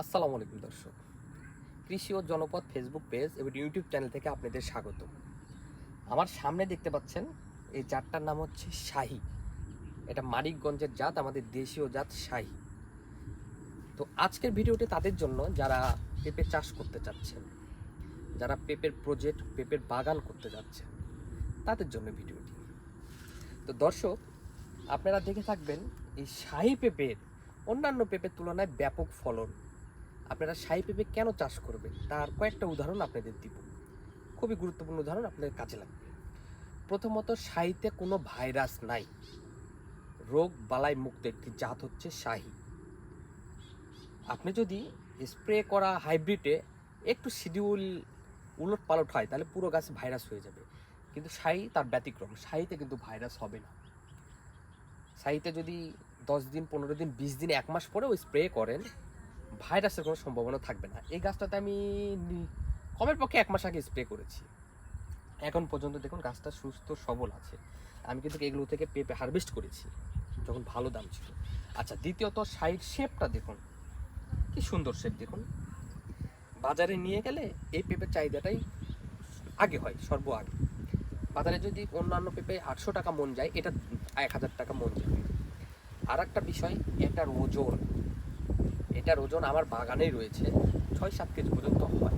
আসসালামু আলাইকুম দর্শক, কৃষি ও জনপদ ফেসবুক পেজ এবং ইউটিউব চ্যানেল থেকে আপনাদের স্বাগত। আমার সামনে দেখতে পাচ্ছেন এই জাতটার নাম হচ্ছে শাহী। এটা মানিকগঞ্জের জাত, আমাদের দেশীয় জাত শাহী। তো আজকের ভিডিওটি তাদের জন্য যারা পেঁপে চাষ করতে চাচ্ছেন, যারা পেঁপের প্রজেক্ট, পেঁপের বাগান করতে যাচ্ছেন, তাদের জন্য ভিডিওটি। তো দর্শক, আপনারা দেখে থাকবেন এই শাহী পেঁপের অন্যান্য পেঁপের তুলনায় ব্যাপক ফলন। আপনারা শাহী পেঁপে কেন চাষ করবেন তার কয়েকটা উদাহরণ আপনাদের দিব। খুবই গুরুত্বপূর্ণ উদাহরণ আপনাদের কাজে লাগবে। প্রথমত, শাহীতে কোনো ভাইরাস নাই, রোগ বালাই মুক্ত একটি জাত হচ্ছে শাহী। আপনি যদি স্প্রে করা হাইব্রিডে একটু শিডিউল উলট পালট হয় তাহলে পুরো গাছে ভাইরাস হয়ে যাবে, কিন্তু শাহী তার ব্যতিক্রম। শাহীতে কিন্তু ভাইরাস হবে না। শাহীতে যদি 10 দিন, 15 দিন, 20 দিন, 1 মাস পরেও স্প্রে করেন, ভাইরাসের কোনো সম্ভাবনা থাকবে না। এই গাছটাতে আমি কমের পক্ষে 1 মাস আগে স্প্রে করেছি, এখন পর্যন্ত দেখুন গাছটা সুস্থ সবল আছে। আমি কিন্তু এগুলো থেকে পেঁপে হারভেস্ট করেছি যখন ভালো দাম ছিল। আচ্ছা, দ্বিতীয়ত সাইড শেপটা দেখুন, কি সুন্দর শেপ দেখুন। বাজারে নিয়ে গেলে এই পেঁপের চাহিদাটাই আগে হয়, সর্ব আগে। বাজারে যদি অন্যান্য পেঁপে 800 টাকা মন যায়, এটা 1000 টাকা মন যাবে। আর একটা বিষয়, এটার ওজন আমার বাগানেই রয়েছে 6-7 কেজি পর্যন্ত হয়।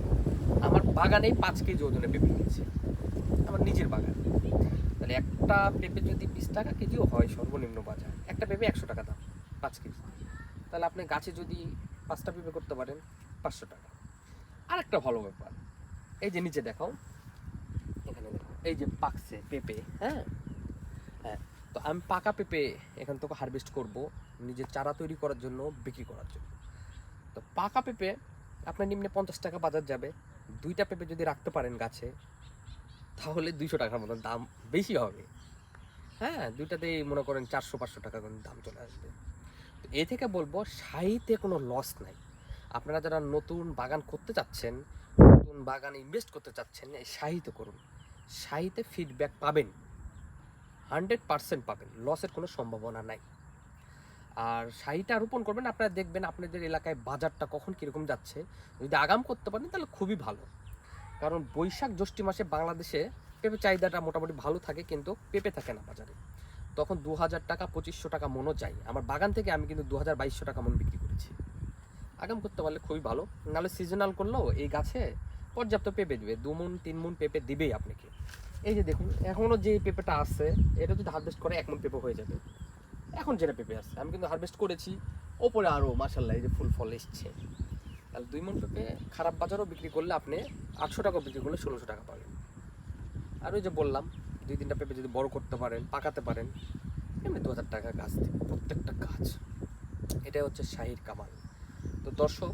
আমার বাগানেই 5 কেজি ওজনে পেঁপে নিয়েছে, আমার নিজের বাগান। তাহলে একটা পেঁপে যদি 20 টাকা কেজিও হয় সর্বনিম্ন বাজার, একটা পেঁপে 100 টাকা দাম 5 কেজি। তাহলে আপনি গাছে যদি 5টা পেঁপে করতে পারেন 500 টাকা। আর একটা ভালো ব্যাপার, এই যে নিচে দেখাও, এখানে দেখো, এই যে পাকছে পেঁপে। হ্যাঁ হ্যাঁ, তো আমি পাকা পেঁপে এখান থেকে হারভেস্ট করব নিজের চারা তৈরি করার জন্য, বিক্রি করার জন্য। তো পাকা পেঁপে আপনার নিম্নে 50 টাকা বাজার যাবে। 2টা পেঁপে যদি রাখতে পারেন গাছে, তাহলে 200 টাকার মতো দাম বেশি হবে। হ্যাঁ, 2টাতেই মনে করেন 400-500 টাকা করে দাম চলে আসবে। তো এ থেকে বলবো, শাহীতে কোনো লস নাই। আপনারা যারা নতুন বাগান করতে চাচ্ছেন, নতুন বাগান ইনভেস্ট করতে চাচ্ছেন, এই শাহীতে করুন। শাহীতে ফিডব্যাক পাবেন, 100% পাবেন, লসের কোনো সম্ভাবনা নাই। আর শাহীটা রোপণ করবেন, আপনারা দেখবেন আপনাদের এলাকায় বাজারটা কখন কীরকম যাচ্ছে। যদি আগাম করতে পারেন তাহলে খুবই ভালো। কারণ বৈশাখ জ্যৈষ্ঠ মাসে বাংলাদেশে পেঁপে চাহিদাটা মোটামুটি ভালো থাকে, কিন্তু পেঁপে থাকে না বাজারে। তখন 2000 টাকা, 2500 টাকা মনও চাই। আমার বাগান থেকে আমি কিন্তু 2200 টাকা মন বিক্রি করেছি। আগাম করতে পারলে খুবই ভালো। নাহলে সিজনাল করলেও এই গাছে পর্যাপ্ত পেঁপে দেবে, 2 মণ 3 মণ পেঁপে দিবেই আপনাকে। এই যে দেখুন, এখনও যে পেঁপেটা আছে, এটা যদি হারভেস্ট করে 1 মণ পেঁপে হয়ে যাবে। এখন যেটা পেঁপে আছে আমি কিন্তু হারভেস্ট করেছি, ওপরে আরও মাশাল্লাহ এই যে ফুল ফল এসছে। তাহলে 2 মণ পেঁপে খারাপ বাজারও বিক্রি করলে আপনি 800 টাকা বিক্রি করলে 1600 টাকা পাবেন। আর ওই যে বললাম, 2-3টা পেঁপে যদি বড় করতে পারেন, পাকাতে পারেন, এমনি 2000 টাকা গাছ থেকে প্রত্যেকটা গাছ। এটাই হচ্ছে শাহীর কামাল। তো দর্শক,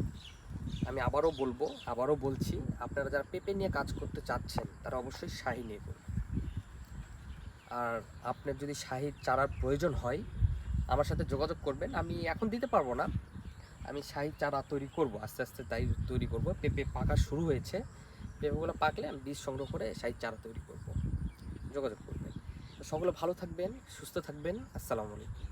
আমি আবারও বলছি, আপনারা যারা পেঁপে নিয়ে কাজ করতে চাচ্ছেন তারা অবশ্যই শাহী নিয়ে করবেন। আর আপনার যদি শাহীর চারার প্রয়োজন হয়, আমার সাথে যোগাযোগ করবেন। আমি এখন দিতে পারবো না, আমি শাহী চারা তৈরি করব, আস্তে আস্তে তাই তৈরি করব। পেঁপে পাকা শুরু হয়েছে, পেঁপেগুলো পাকলে আমি বীজ সংগ্রহ করে শাহী চারা তৈরি করব। যোগাযোগ করবেন। তো সকলে ভালো থাকবেন, সুস্থ থাকবেন। আসসালামু আলাইকুম।